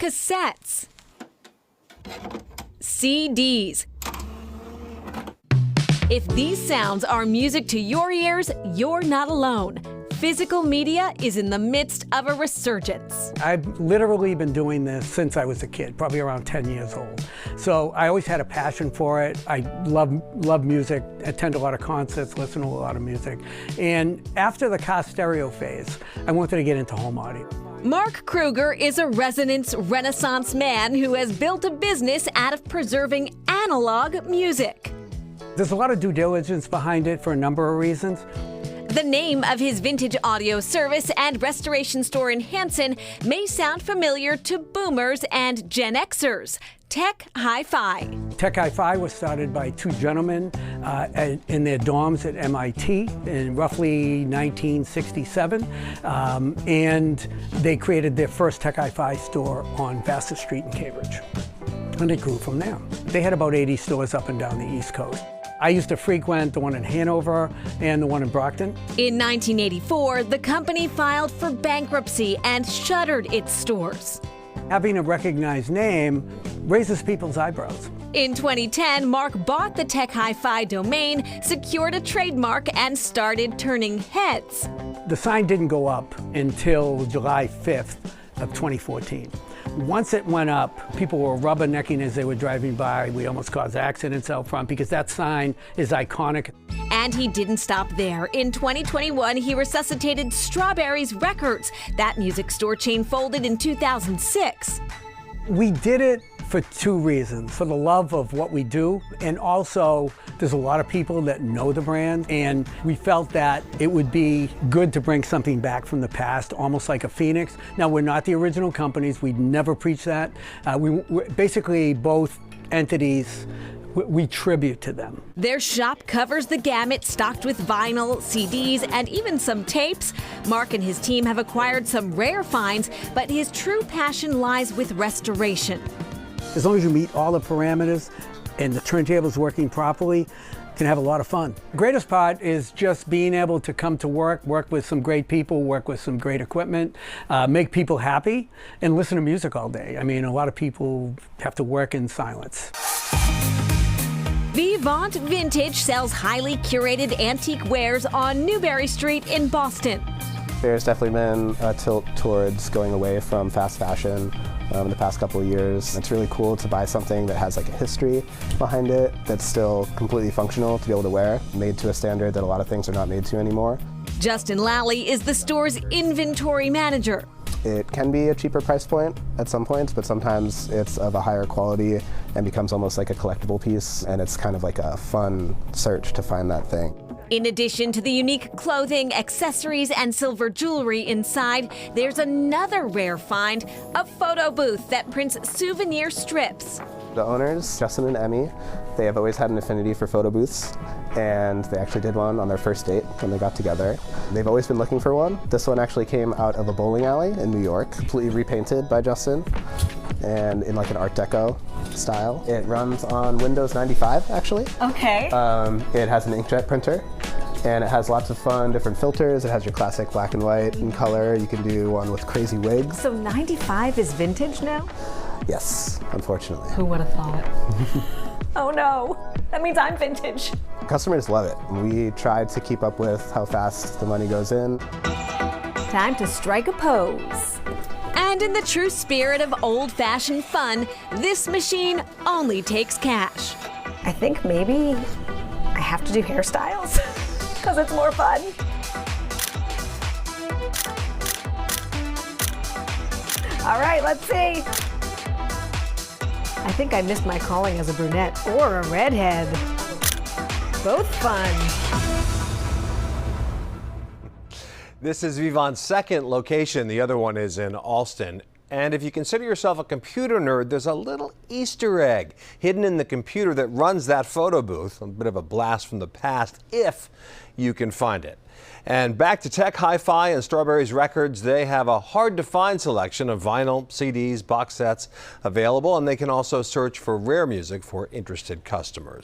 cassettes, CDs. If these sounds are music to your ears, you're not alone. Physical media is in the midst of a resurgence. I've literally been doing this since I was a kid, probably around 10 years old. So I always had a passion for it. I love music, attend a lot of concerts, listen to a lot of music. And after the car stereo phase, I wanted to get into home audio. Mark Kruger is a resonance renaissance man who has built a business out of preserving analog music. There's a lot of due diligence behind it for a number of reasons. The name of his vintage audio service and restoration store in Hanson may sound familiar to boomers and Gen Xers. Tech Hi-Fi. Tech Hi-Fi was started by two gentlemen in their dorms at MIT in roughly 1967. And they created their first Tech Hi-Fi store on Vassar Street in Cambridge. And it grew from there. They had about 80 stores up and down the East Coast. I used to frequent the one in Hanover and the one in Brockton. In 1984, the company filed for bankruptcy and shuttered its stores. Having a recognized name raises people's eyebrows. In 2010, Mark bought the Tech Hi-Fi domain, secured a trademark, and started turning heads. The sign didn't go up until July 5th of 2014. Once it went up, people were rubbernecking as they were driving by. We almost caused accidents out front because that sign is iconic. And he didn't stop there. In 2021, he resuscitated Strawberries Records. That music store chain folded in 2006. We did it for two reasons. For the love of what we do, and also there's a lot of people that know the brand, and we felt that it would be good to bring something back from the past, almost like a phoenix. Now, we're not the original companies. We'd never preach that. We're basically both entities. We tribute to them. Their shop covers the gamut, stocked with vinyl, CDs, and even some tapes. Mark and his team have acquired some rare finds, but his true passion lies with restoration. As long as you meet all the parameters and the turntable's working properly, you can have a lot of fun. The greatest part is just being able to come to work with some great people, work with some great equipment, make people happy, and listen to music all day. I mean, a lot of people have to work in silence. Vivant Vintage sells highly curated antique wares on Newbury Street in Boston. There's definitely been a tilt towards going away from fast fashion in the past couple of years. It's really cool to buy something that has like a history behind it that's still completely functional to be able to wear, made to a standard that a lot of things are not made to anymore. Justin Lally is the store's inventory manager. It can be a cheaper price point at some points, but sometimes it's of a higher quality and becomes almost like a collectible piece, and it's kind of like a fun search to find that thing. In addition to the unique clothing, accessories, and silver jewelry inside, there's another rare find, a photo booth that prints souvenir strips. The owners, Justin and Emmy, they have always had an affinity for photo booths, and they actually did one on their first date when they got together. They've always been looking for one. This one actually came out of a bowling alley in New York, completely repainted by Justin, and in like an Art Deco style. It runs on Windows 95, actually. Okay. It has an inkjet printer, and it has lots of fun different filters. It has your classic black and white and color. You can do one with crazy wigs. So 95 is vintage now? Yes, unfortunately. Who would have thought? Oh no, that means I'm vintage. Customers love it. We tried to keep up with how fast the money goes in. Time to strike a pose. And in the true spirit of old-fashioned fun, this machine only takes cash. I think maybe I have to do hairstyles because it's more fun. All right, let's see. I think I missed my calling as a brunette or a redhead. Both fun. This is Vivant's second location. The other one is in Alston. And if you consider yourself a computer nerd, there's a little Easter egg hidden in the computer that runs that photo booth. A bit of a blast from the past, if you can find it. And back to Tech Hi-Fi and Strawberries Records, they have a hard-to-find selection of vinyl, CDs, box sets available, and they can also search for rare music for interested customers.